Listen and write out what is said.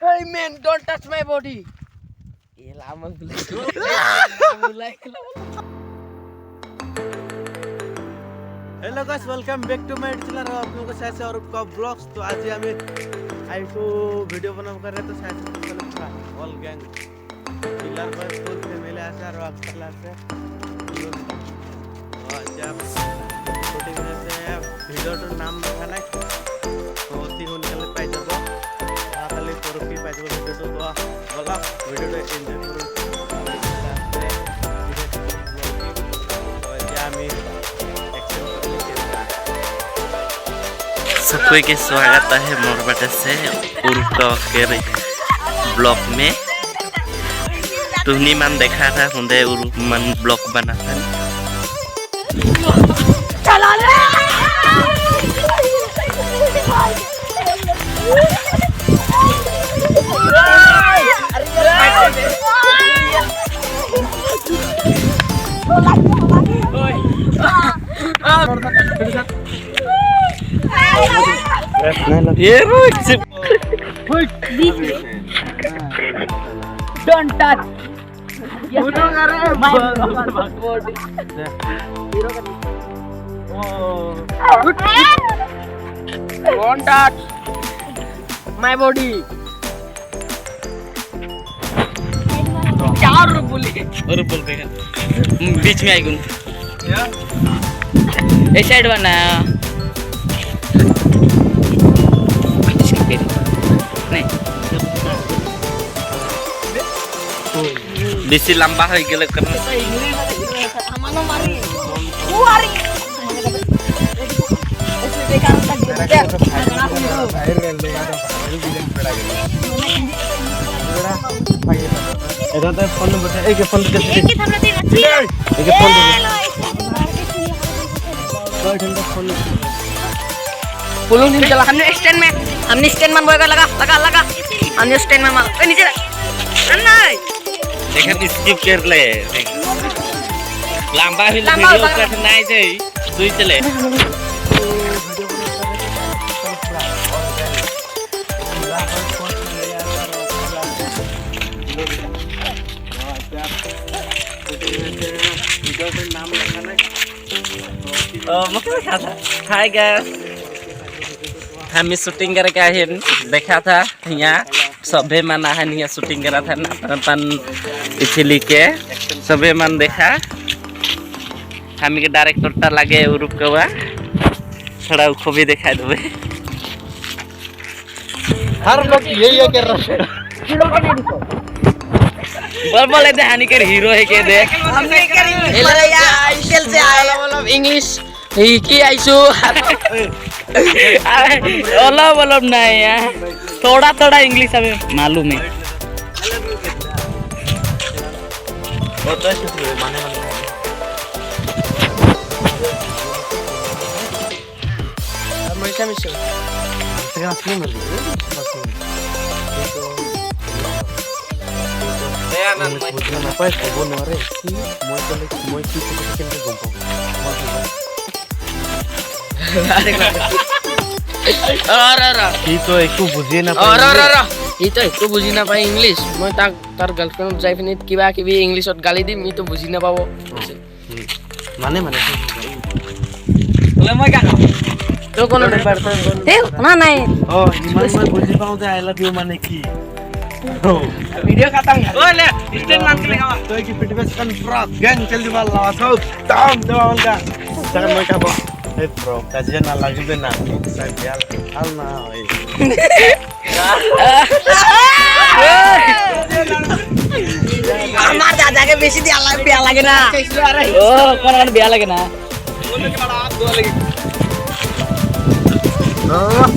Hey man, don't touch my body. Hello guys, welcome back to my channel. आप लोगों को शायद से और का ब्लॉग्स। तो आज हमें आई को वीडियो बनाना कर रहे हैं। तो शायद से पूरा ऑल गैंग पिलर पर फुल फैमिली आशा और अक्सर से आज आप शूटिंग में से वीडियो तो नाम लिखाना तो तीन उनके पाई जाबो खाली ट्रॉफी पाई जाबो वीडियो तो बोला वीडियो तो एंजॉय करो। सबको के स्वागत है मोर बटे से उर्का के ब्लॉग में। तुहनी मन देखा था हुंदे उर्क मन ब्लॉग बना था। चला ले ये रोक से don't touch Don't touch my body. चार बोले और बोल पे बीच में आई गुन ए साइड बना नहीं बेसी लंबा हो गेल करना हमनो मारी कुआरी ऐसे बेकार तो फोन नंबर एक फोन कैसे एक हमरा दे अच्छी एक फोन पुलुंग दिन चला हमने स्टैंड में बोएगा लगा हमने स्टैंड में मार ए नीचे नहीं देखा स्किप कर ले लंबा भी लंबा वीडियो होगा। कट नहीं जाई दुई चले हाय गाइस, हम शूटिंग करके आए देखा था यहाँ सबे मन है यहाँ शूटिंग करा था ना अपन इसलिए के सबे मन देखा हम के डायरेक्टर टा लगे उरुप कवा थोड़ा उसको भी दिखा दो। हर लोग यही कर रहे हैं। बोले दे हानि कर हीरो है के दे हमने करी आईएसएल से आया मतलब इंग्लिश ही की आइसु ओला बोलो नहीं है थोड़ा इंग्लिश हमें मालूम है। मरीसा मिशो तो एक बुझे ना ই তো একটু বুজি নাপাই ইংলিছ মই তাৰ গাৰ্লফ্ৰেণ্ডত যাই পিনি কিবা ইংলিছত গালি দিম ই তো বুজি নাপাব माने তো কোনো ना नहीं ओ मैं बुझी पाऊं तो आई लव यू माने की ভিডিও খতম ओले स्टैंड मान के लगा तो की पिट पे सकन फ्रा गैंग चल दिवा ला सो दाम देवाल का सकन मैं का ए प्रो काजे ना लागबे ना सब हाल ना ओए हमार दादा के बेसी दिया लगे ना ओ कौन बिया लगे ना हां